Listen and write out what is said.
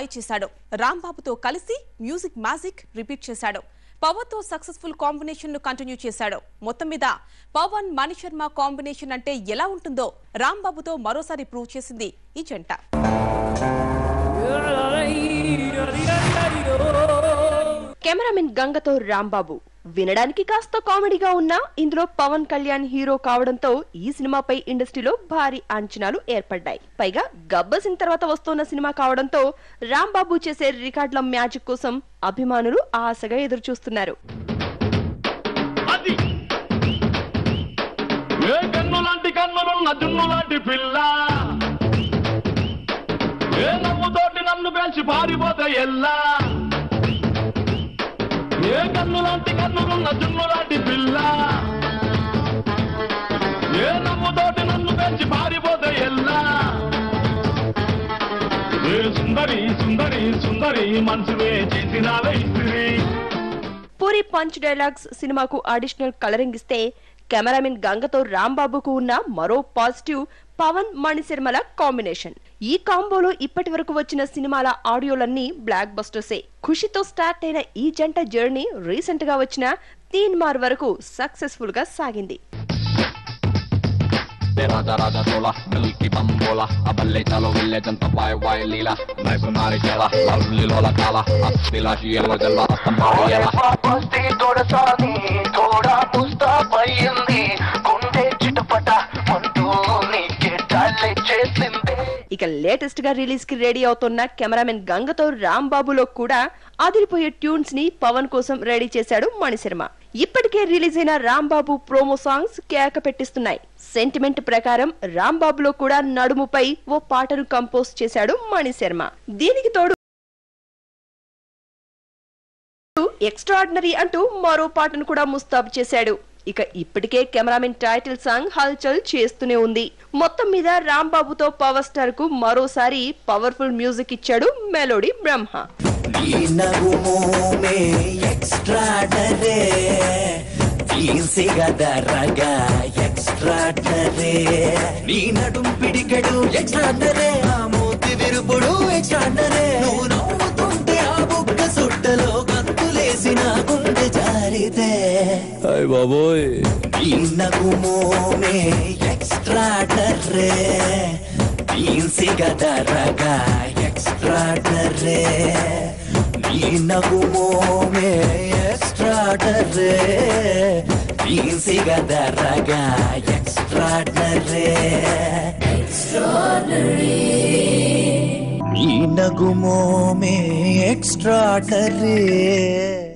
I చేశాడు. రాంబాబుతో కలిసి music magic repeat చేశాడు. పవన్ తో సక్సెస్ఫుల్ కాంబినేషన్ ను కంటిన్యూ చేశాడు. మొత్తం మీద పవన్ మణిశర్మ కాంబినేషన్ అంటే ఎలా ఉంటుందో రాంబాబుతో మరోసారి ప్రూవ్ చేసింది ఈ జంట. కెమెరామెన్ గంగతో రాంబాబు వినడానికి కాస్త కామెడీగా ఉన్నా ఇందులో పవన్ కళ్యాణ్ హీరో కావడంతో ఈ సినిమాపై ఇండస్ట్రీలో భారీ అంచనాలు ఏర్పడ్డాయి. పైగా గబ్బర్ సింగ్ తర్వాత వస్తున్న సినిమా కావడంతో రాంబాబు చేసే రికార్డుల మ్యాజిక్ కోసం అభిమానులు ఆశగా ఎదురు చూస్తున్నారు. ఏ కన్నులాంటి కన్నులున్న జున్నులాంటి పిల్ల ఏ నమ్ముతోటి నన్ను పెంచి పారిపోతే ఎల్లా ఏ సుందరి సుందరి సుందరి మనసువే చేసినావే ఇస్త్రీ. పూరి పంచ్ డైలాగ్స్ సినిమాకు అడిషనల్ కలరింగ్ ఇస్తే కెమెరామెన్ గంగతో రాంబాబుకు ఉన్న మరో పాజిటివ్ పవన్ మణిశర్మల కాంబినేషన్. ఈ కాంబోలో ఇప్పటి వరకు వచ్చిన సినిమాల ఆడియోలన్నీ బ్లాక్ బస్టర్సే. ఖుషితో స్టార్ట్ అయిన ఈ జంట జర్నీ రీసెంట్ గా వచ్చిన తీన్ మార్ వరకు సక్సెస్ఫుల్ గా సాగింది. Raja raja sola, milky bambola, aballe chalo ville janta vai vai lila, nai sunari chala, lovely lola kala, astila shiela jalla astambariela. Pasti thoda sani, thoda pusta payindi, gunde chitapata, mantu nike challe chesinde. ఇక latest గా release కి ready అవుతున్న cameraman గంగతో రాంబాబులో కూడా అదిరిపోయే tunes ని పవన్ కోసం ready చేశాడు మణిశర్మ. ఇప్పటికే రిలీజ్ అయిన రాంబాబు ప్రోమో సాంగ్స్ కేక పెట్టిస్తున్నాయి. సెంటిమెంట్ ప్రకారం రాంబాబులో కూడా నడుముపై ఓ పాటను కంపోజ్ చేశాడు మణిశర్మ. దీనికి తోడు ఎక్స్ట్రాఆర్డినరీ అంటూ మరో పాటను కూడా ముస్తాబు చేశాడు. ఇక ఇప్పటికే కెమెరామెన్ టైటిల్ సాంగ్ హల్చల్ చేస్తూనే ఉంది. మొత్తం మీద రాంబాబుతో పవర్ స్టార్ కు మరోసారి పవర్ఫుల్ మ్యూజిక్ ఇచ్చాడు మెలోడీ బ్రహ్మ. Ay baboy Inagumo extra dare Insiga daraga extra dare Inagumo extra dare Insiga daraga extra dare Extraordinary Inagumo extra dare